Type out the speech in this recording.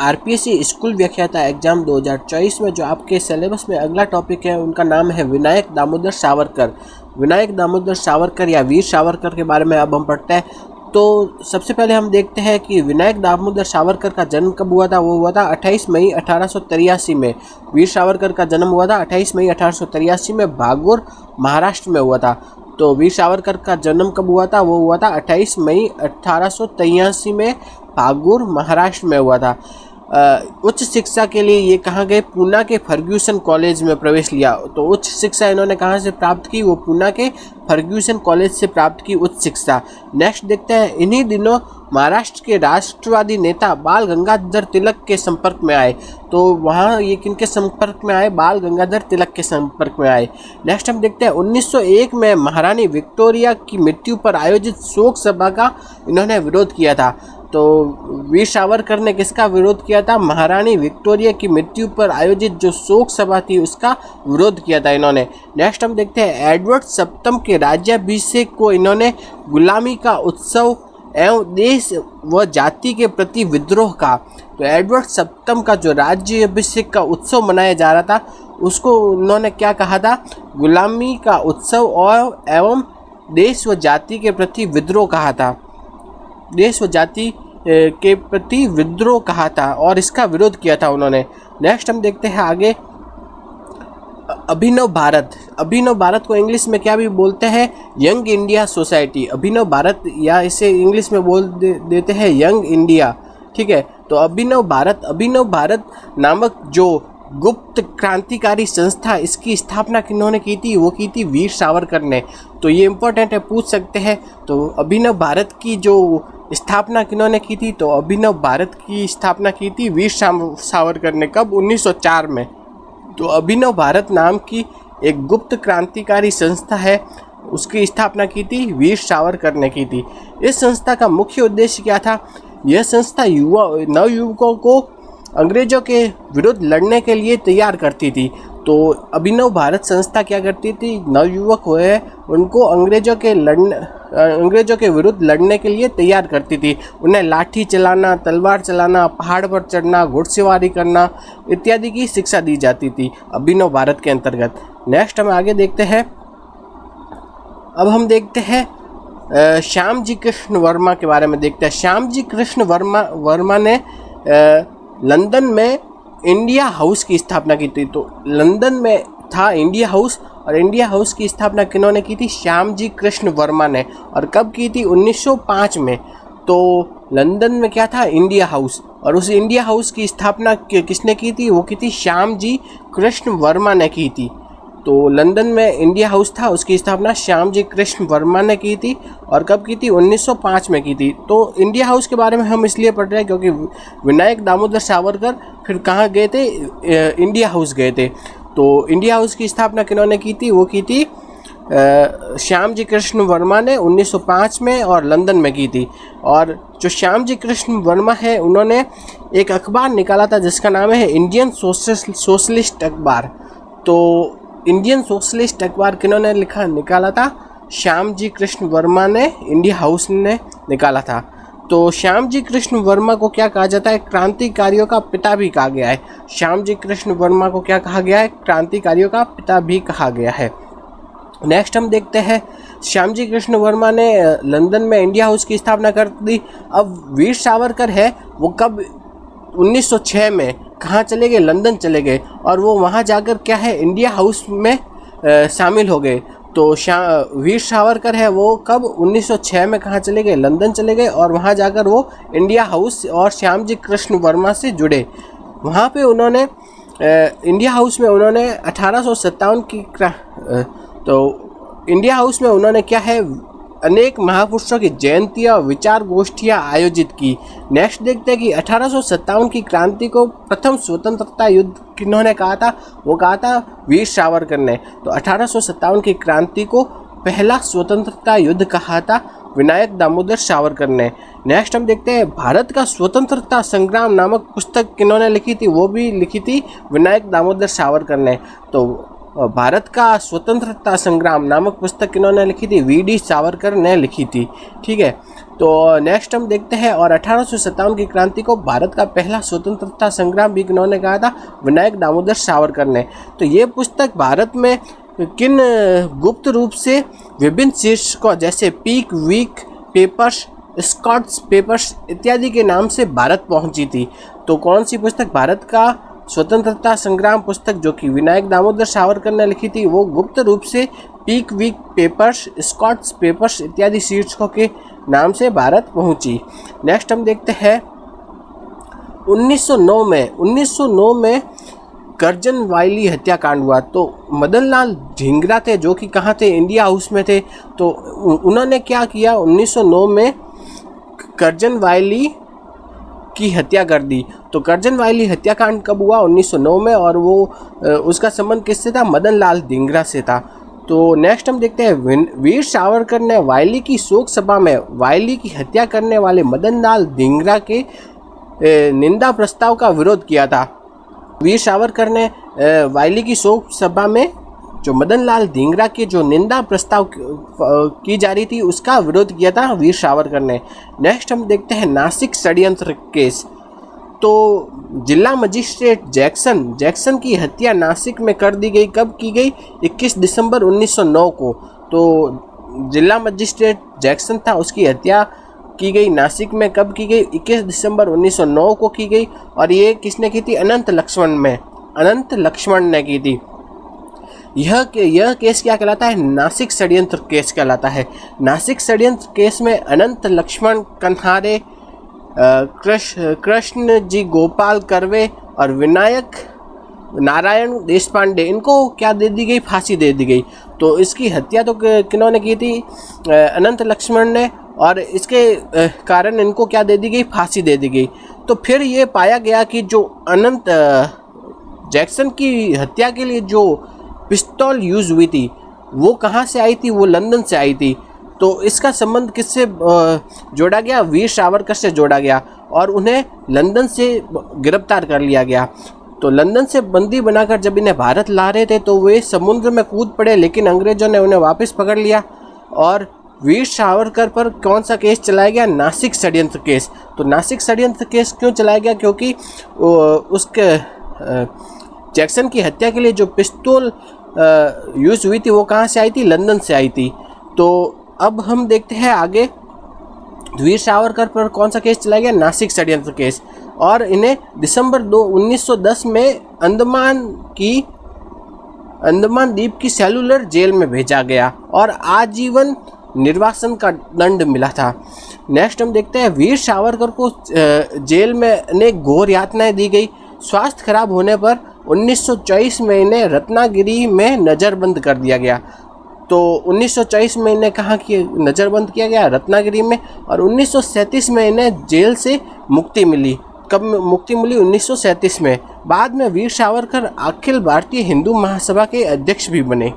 RPSC school व्याख्याता exam 2024 में जो आपके सिलेबस में अगला टॉपिक है उनका नाम है विनायक दामोदर सावरकर। विनायक दामोदर सावरकर या वीर सावरकर के बारे में अब हम पढ़ते हैं। तो सबसे पहले हम देखते हैं कि विनायक दामोदर सावरकर का जन्म कब हुआ था। वो हुआ था 28 मई 1883 में। वीर सावरकर का जन्म हुआ था 28 मई 1883 में, भागौर महाराष्ट्र में हुआ था। तो वीर सावरकर का जन्म कब हुआ था? वो हुआ था 28 मई 1883 में, भागौर महाराष्ट्र में हुआ था। उच्च शिक्षा के लिए ये कहाँ गए? पूना के फर्ग्यूसन कॉलेज में प्रवेश लिया। तो उच्च शिक्षा इन्होंने कहाँ से प्राप्त की? वो पूना के फर्ग्यूसन कॉलेज से प्राप्त की उच्च शिक्षा। नेक्स्ट देखते हैं, इन्हीं दिनों महाराष्ट्र के राष्ट्रवादी नेता बाल गंगाधर तिलक के संपर्क में आए। तो वहाँ ये किनके संपर्क में आए? बाल गंगाधर तिलक के संपर्क में आए। नेक्स्ट हम देखते हैं 1901 में महारानी विक्टोरिया की मृत्यु पर आयोजित शोक सभा का इन्होंने विरोध किया था। तो वीर सावरकर ने किसका विरोध किया था? महारानी विक्टोरिया की मृत्यु पर आयोजित जो शोक सभा थी उसका विरोध किया था इन्होंने। नेक्स्ट हम देखते हैं एडवर्ड सप्तम के राज्याभिषेक को इन्होंने गुलामी का उत्सव एवं देश व जाति के प्रति विद्रोह का। तो एडवर्ड सप्तम का जो राज्याभिषेक का उत्सव मनाया जा रहा था उसको उन्होंने क्या कहा था? गुलामी का उत्सव और एवं देश व जाति के प्रति विद्रोह कहा था। देश व जाति के प्रति विद्रोह कहा था और इसका विरोध किया था उन्होंने। नेक्स्ट हम देखते हैं आगे अभिनव भारत। अभिनव भारत को इंग्लिश में क्या भी बोलते हैं? Young India society. Abhinav Bharat या इसे इंग्लिश में बोल देते हैं यंग इंडिया। ठीक है, तो अभिनव भारत नामक जो गुप्त क्रांतिकारी संस्था, इसकी स्थापना किन्होंने की थी? वो की थी वीर सावरकर ने। तो ये इम्पोर्टेंट है, पूछ सकते हैं। तो अभिनव भारत की जो स्थापना किन्होंने की थी? तो अभिनव भारत की स्थापना की थी वीर सावरकर ने। कब? 1904 में। तो अभिनव भारत नाम की एक गुप्त क्रांतिकारी संस्था है, उसकी स्थापना की थी वीर सावरकर ने की थी। इस संस्था का मुख्य उद्देश्य क्या था? यह संस्था नवयुवकों को अंग्रेजों के विरुद्ध लड़ने के लिए तैयार करती थी। तो अभिनव भारत संस्था क्या करती थी? नवयुवक हुए उनको अंग्रेजों के विरुद्ध लड़ने के लिए तैयार करती थी। उन्हें लाठी चलाना, तलवार चलाना, पहाड़ पर चढ़ना, घुड़सवारी करना इत्यादि की शिक्षा दी जाती थी अभिनव भारत के अंतर्गत। नेक्स्ट हम आगे देखते हैं। अब हम देखते हैं श्याम जी कृष्ण वर्मा के बारे में देखते हैं। श्याम जी कृष्ण वर्मा ने लंदन में इंडिया हाउस की स्थापना की थी। तो लंदन में था इंडिया हाउस और इंडिया हाउस की स्थापना किन्होंने की थी? श्याम जी कृष्ण वर्मा ने। और कब की थी? 1905 में। तो लंदन में क्या था? India house. और उस इंडिया हाउस की स्थापना किसने की थी? वो की थी श्याम जी कृष्ण वर्मा ने की थी। तो लंदन में इंडिया हाउस था, उसकी स्थापना श्याम जी कृष्ण वर्मा ने की थी। और कब की थी? 1905 में की थी। तो इंडिया हाउस के बारे में हम इसलिए पढ़ रहे हैं क्योंकि विनायक दामोदर सावरकर फिर कहाँ गए थे? इंडिया हाउस गए थे। तो इंडिया हाउस की स्थापना किन्होंने की थी? वो की थी श्याम जी कृष्ण वर्मा ने 1905 में और लंदन में की थी। और जो श्याम जी कृष्ण वर्मा है उन्होंने एक अखबार निकाला था जिसका नाम है इंडियन सोशलिस्ट अखबार। तो इंडियन सोशलिस्ट अखबार किन्होंने निकाला था? श्याम जी कृष्ण वर्मा ने, इंडिया हाउस ने निकाला था। तो श्याम जी कृष्ण वर्मा को क्या कहा जाता है? क्रांतिकारियों का पिता भी कहा गया है। श्याम जी कृष्ण वर्मा को क्या कहा गया है? क्रांतिकारियों का पिता भी कहा गया है। नेक्स्ट हम देखते हैं श्याम जी कृष्ण वर्मा ने लंदन में इंडिया हाउस की स्थापना कर दी। अब वीर सावरकर है वो कब? 1906 में कहाँ चले गए? लंदन चले गए और वो वहाँ जाकर क्या है? इंडिया हाउस में शामिल हो गए। तो वीर सावरकर है वो कब? 1906 में कहाँ चले गए? लंदन चले गए और वहाँ जाकर वो इंडिया हाउस और श्याम जी कृष्ण वर्मा से जुड़े। वहाँ पे उन्होंने इंडिया हाउस में उन्होंने 1857 की तो इंडिया हाउस में उन्होंने क्या है? अनेक महापुरुषों की जयंतियाँ, विचार गोष्ठियाँ आयोजित की। नेक्स्ट देखते हैं कि 1857 की क्रांति को प्रथम स्वतंत्रता युद्ध किन्होंने कहा था? वो कहा था वीर सावरकर ने। तो 1857 की क्रांति को पहला स्वतंत्रता युद्ध कहा था विनायक दामोदर सावरकर ने। नेक्स्ट हम देखते हैं भारत का स्वतंत्रता संग्राम नामक पुस्तक किन्होंने लिखी थी? वो भी लिखी थी विनायक दामोदर सावरकर ने। तो भारत का स्वतंत्रता संग्राम नामक पुस्तक किन्होंने लिखी थी? वी.डी. सावरकर ने लिखी थी। ठीक है, तो नेक्स्ट हम देखते हैं। और 1857 की क्रांति को भारत का पहला स्वतंत्रता संग्राम भी किन्होंने कहा था? विनायक दामोदर सावरकर ने। तो ये पुस्तक भारत में किन गुप्त रूप से विभिन्न शीर्षकों जैसे peak week papers, scots papers इत्यादि के नाम से भारत पहुंची थी? तो कौन सी पुस्तक? भारत का स्वतंत्रता संग्राम पुस्तक जो कि विनायक दामोदर सावरकर ने लिखी थी, वो गुप्त रूप से peak week papers, scots papers इत्यादि शीर्षकों के नाम से भारत पहुंची। नेक्स्ट हम देखते हैं 1909 में करजन वायली हत्याकांड हुआ। तो मदन लाल ढींगरा थे जो कि कहाँ थे? इंडिया हाउस में थे। तो उन्होंने क्या किया? 1909 में करजन वायली की हत्या कर दी। तो करजन वायली हत्याकांड कब हुआ? 1909 में, और वो उसका संबंध किससे था? मदन लाल ढींगरा से था। तो नेक्स्ट हम देखते हैं वीर सावरकर ने वायली की शोक सभा में वायली की हत्या करने वाले मदन लाल ढींगरा के निंदा प्रस्ताव का विरोध किया था। वीर सावरकर ने वायली की शोक सभा में जो मदन लाल ढींगरा के जो निंदा प्रस्ताव की जा रही थी उसका विरोध किया था वीर सावरकर ने। नेक्स्ट हम देखते हैं नासिक षड्यंत्र केस। तो जिला मजिस्ट्रेट जैक्सन की हत्या नासिक में कर दी गई। कब की गई? 21 दिसंबर 1909 को। तो जिला मजिस्ट्रेट जैक्सन था, उसकी हत्या की गई नासिक में। कब की गई? 21 दिसंबर 1909 को की गई। और ये किसने की थी? अनंत लक्ष्मण ने की थी। यह केस क्या कहलाता है? नासिक षड्यंत्र केस कहलाता है। नासिक षड्यंत्र केस में अनंत लक्ष्मण कन्हारे, कृष्ण जी गोपाल कर्वे और विनायक नारायण देशपांडे, इनको क्या दे दी गई? फांसी दे दी गई। तो इसकी हत्या तो किन्होंने की थी? अनंत लक्ष्मण ने, और इसके कारण इनको क्या दे दी गई? फांसी दे दी गई। तो फिर ये पाया गया कि जो अनंत जैक्सन की हत्या के लिए जो पिस्तौल यूज हुई थी वो कहाँ से आई थी? वो लंदन से आई थी। तो इसका संबंध किससे जोड़ा गया? वीर सावरकर से जोड़ा गया, और उन्हें लंदन से गिरफ्तार कर लिया गया। तो लंदन से बंदी बनाकर जब इन्हें भारत ला रहे थे तो वे समुद्र में कूद पड़े, लेकिन अंग्रेजों ने उन्हें वापस पकड़ लिया। और वीर सावरकर पर कौन सा केस चलाया गया? नासिक षड्यंत्र केस। तो नासिक षड्यंत्र केस क्यों चलाया गया? क्योंकि उसके जैक्सन की हत्या के लिए जो पिस्तौल यूज हुई थी वो कहाँ से आई थी? लंदन से आई थी। तो अब हम देखते हैं आगे वीर सावरकर पर कौन सा केस चलाया गया? नासिक षड्यंत्र केस। और इन्हें दिसंबर 1910 में अंडमान द्वीप की सेलुलर जेल में भेजा गया और आजीवन निर्वासन का दंड मिला था। नेक्स्ट हम देखते हैं वीर सावरकर को जेल में अनेक घोर यातनाएं दी गई। स्वास्थ्य खराब होने पर 1924 में इन्हें रत्नागिरी में नज़रबंद कर दिया गया। तो 1924 में इन्हें कहाँ की नज़रबंद किया गया? रत्नागिरी में। और 1937 में इन्हें जेल से मुक्ति मिली। कब मुक्ति मिली? 1937 में। बाद में वीर सावरकर अखिल भारतीय हिंदू महासभा के अध्यक्ष भी बने।